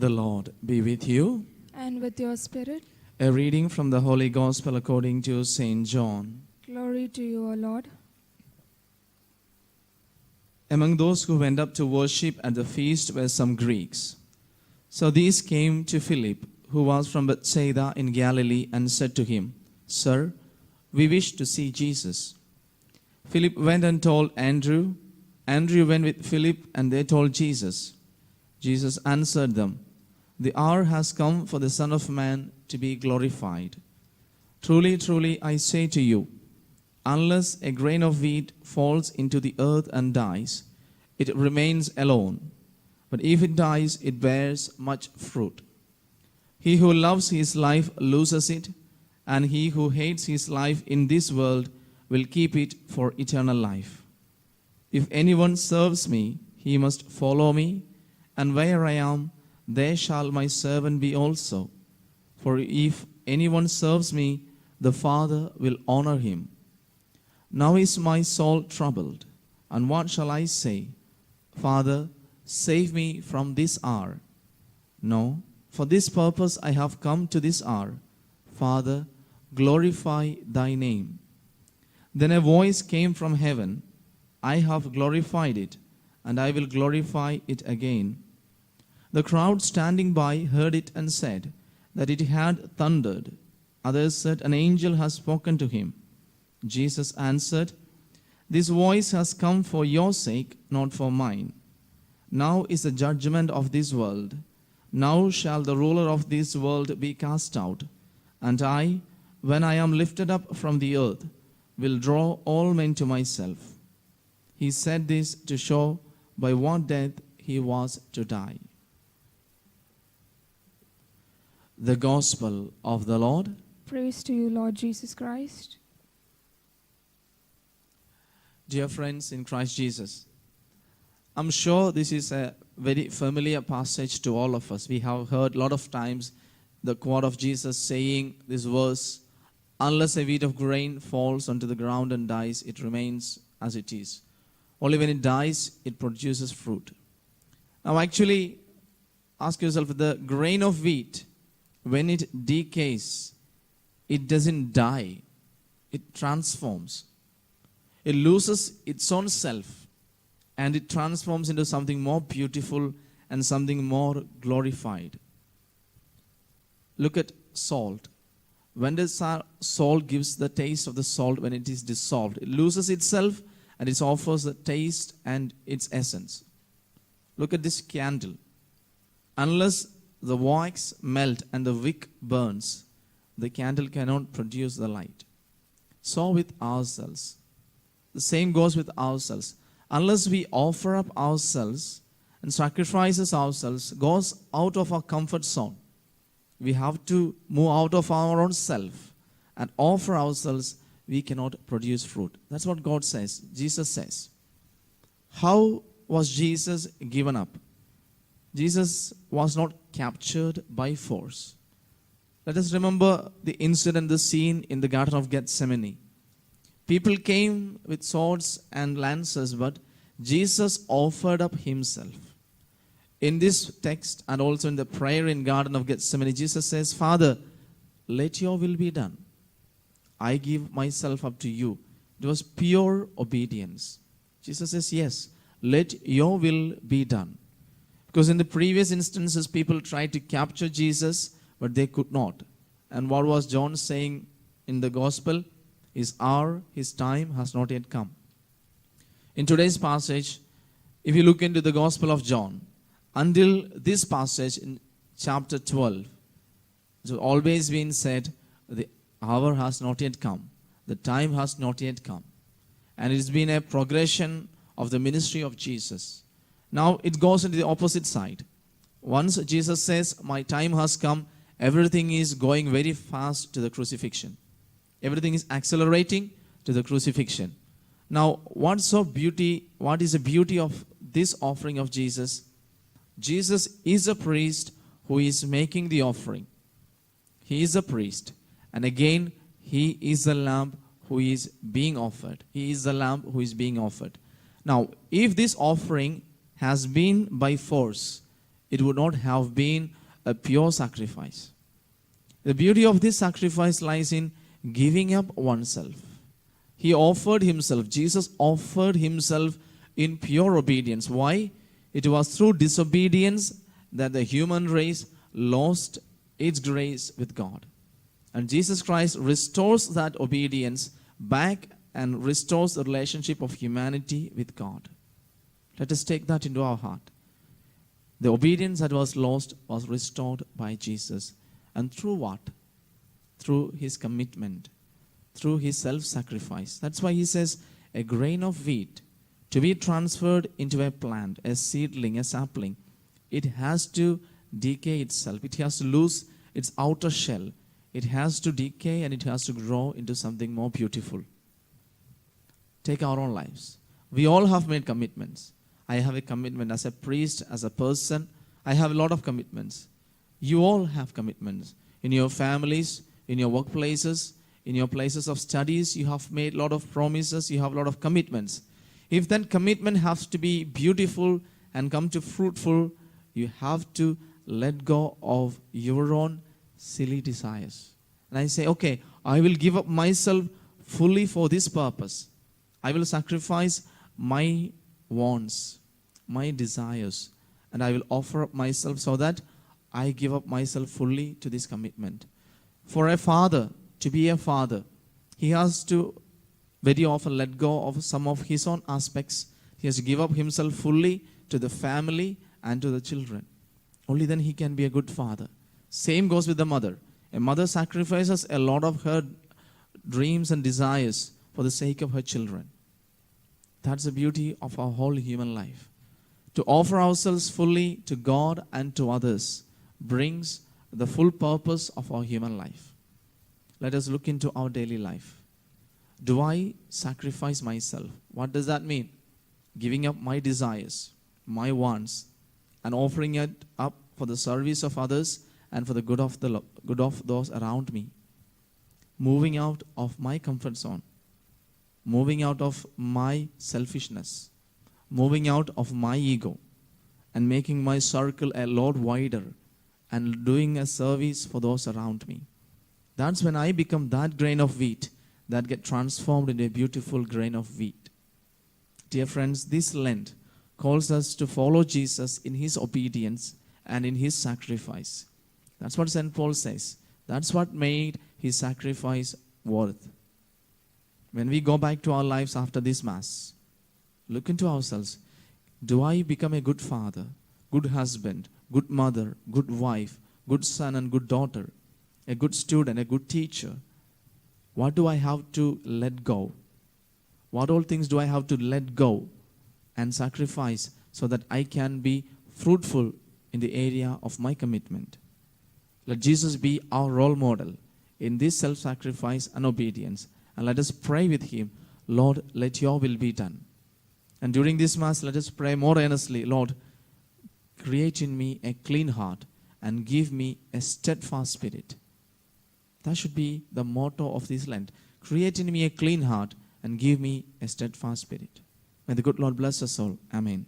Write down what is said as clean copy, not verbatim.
The Lord be with you. And with your spirit. A reading from the Holy Gospel according to St. John. Glory to you, O Lord. Among those who went up to worship at the feast were some Greeks. So these came to Philip, who was from Bethsaida in Galilee, and said to him, "Sir, we wish to see Jesus." Philip went and told Andrew. Andrew went with Philip, and they told Jesus. Jesus answered them, "The hour has come for the Son of Man to be glorified. Truly, truly, I say to you, unless a grain of wheat falls into the earth and dies, it remains alone. But if it dies, it bears much fruit. He who loves his life loses it, and he who hates his life in this world will keep it for eternal life. If anyone serves me, he must follow me, and where I am, there shall my servant be also. For if anyone serves me, the Father will honor him. Now is my soul troubled, and what shall I say? Father, save me from this hour. No, for this purpose I have come to this hour. Father, glorify thy name." Then a voice came from heaven, "I have glorified it, and I will glorify it again." The crowd standing by heard it and said that it had thundered. Others said, "An angel has spoken to him." Jesus answered, "This voice has come for your sake, not for mine. Now is the judgment of this world. Now shall the ruler of this world be cast out. And I, when I am lifted up from the earth, will draw all men to myself." He said this to show by what death he was to die. The Gospel of the Lord. Praise to you, Lord Jesus Christ. Dear friends in Christ Jesus, I'm sure this is a very familiar passage to all of us. We have heard a lot of times the quote of Jesus saying this verse, "Unless a wheat of grain falls onto the ground and dies, it remains as it is. Only when it dies, it produces fruit." Now actually, ask yourself, the grain of wheat, when it decays, it doesn't die. It transforms. It loses its own self, and it transforms into something more beautiful and something more glorified. Look at salt. When the salt gives the taste of the salt, when it is dissolved, it loses itself and it offers the taste and its essence. Look at this candle. Unless the wax melt and the wick burns, the candle cannot produce the light. So with ourselves. The same goes with ourselves. Unless we offer up ourselves and sacrifices ourselves, goes out of our comfort zone. We have to move out of our own self and offer ourselves, we cannot produce fruit. That's what God says, Jesus says. How was Jesus given up? Jesus was not captured by force. Let us remember the incident, the scene in the Garden of Gethsemane. People came with swords and lances, but Jesus offered up himself. In this text and also in the prayer in Garden of Gethsemane, Jesus says, "Father, let your will be done. I give myself up to you." It was pure obedience. Jesus says, "Yes, let your will be done." Because in the previous instances, people tried to capture Jesus, but they could not. And what was John saying in the gospel? His hour, his time has not yet come. In today's passage, if you look into the Gospel of John, until this passage in chapter 12, it's always been said, the hour has not yet come. The time has not yet come. And it's been a progression of the ministry of Jesus. Now it goes into the opposite side. Once Jesus says, "My time has come," everything is going very fast to the crucifixion. Everything is accelerating to the crucifixion. Now, what is the beauty of this offering of Jesus? Jesus is a priest who is making the offering. He is a priest. And again, he is the lamb who is being offered. He is the lamb who is being offered. Now, if this offering has been by force, it would not have been a pure sacrifice. The beauty of this sacrifice lies in giving up oneself. He offered himself, Jesus offered himself in pure obedience. Why? It was through disobedience that the human race lost its grace with God. And Jesus Christ restores that obedience back and restores the relationship of humanity with God. Let us take that into our heart. The obedience that was lost was restored by Jesus. And through what? Through his commitment, through his self-sacrifice. That's why he says, a grain of wheat to be transferred into a plant, a seedling, a sapling, it has to decay itself. It has to lose its outer shell. It has to decay and it has to grow into something more beautiful. Take our own lives. We all have made commitments. I have a commitment as a priest, as a person. I have a lot of commitments. You all have commitments. In your families, in your workplaces, in your places of studies, you have made a lot of promises. You have a lot of commitments. If that commitment has to be beautiful and come to fruitful, you have to let go of your own silly desires. And I say, okay, I will give up myself fully for this purpose. I will sacrifice my wants, my desires, and I will offer up myself so that I give up myself fully to this commitment. For a father, to be a father, he has to very often let go of some of his own aspects. He has to give up himself fully to the family and to the children. Only then he can be a good father. Same goes with the mother. A mother sacrifices a lot of her dreams and desires for the sake of her children. That's the beauty of our whole human life. To offer ourselves fully to God and to others brings the full purpose of our human life. Let us look into our daily life. Do I sacrifice myself? What does that mean? Giving up my desires, my wants, and offering it up for the service of others and for the good of those around me. Moving out of my comfort zone. Moving out of my selfishness. Moving out of my ego. And making my circle a lot wider. And doing a service for those around me. That's when I become that grain of wheat that get transformed into a beautiful grain of wheat. Dear friends, this Lent calls us to follow Jesus in his obedience and in his sacrifice. That's what St. Paul says. That's what made his sacrifice worth. When we go back to our lives after this Mass, look into ourselves. Do I become a good father, good husband, good mother, good wife, good son and good daughter, a good student, a good teacher? What do I have to let go? What all things do I have to let go and sacrifice so that I can be fruitful in the area of my commitment? Let Jesus be our role model in this self-sacrifice and obedience. And let us pray with him, Lord, let your will be done. And during this Mass, let us pray more earnestly, Lord, create in me a clean heart and give me a steadfast spirit. That should be the motto of this Lent. Create in me a clean heart and give me a steadfast spirit. May the good Lord bless us all. Amen.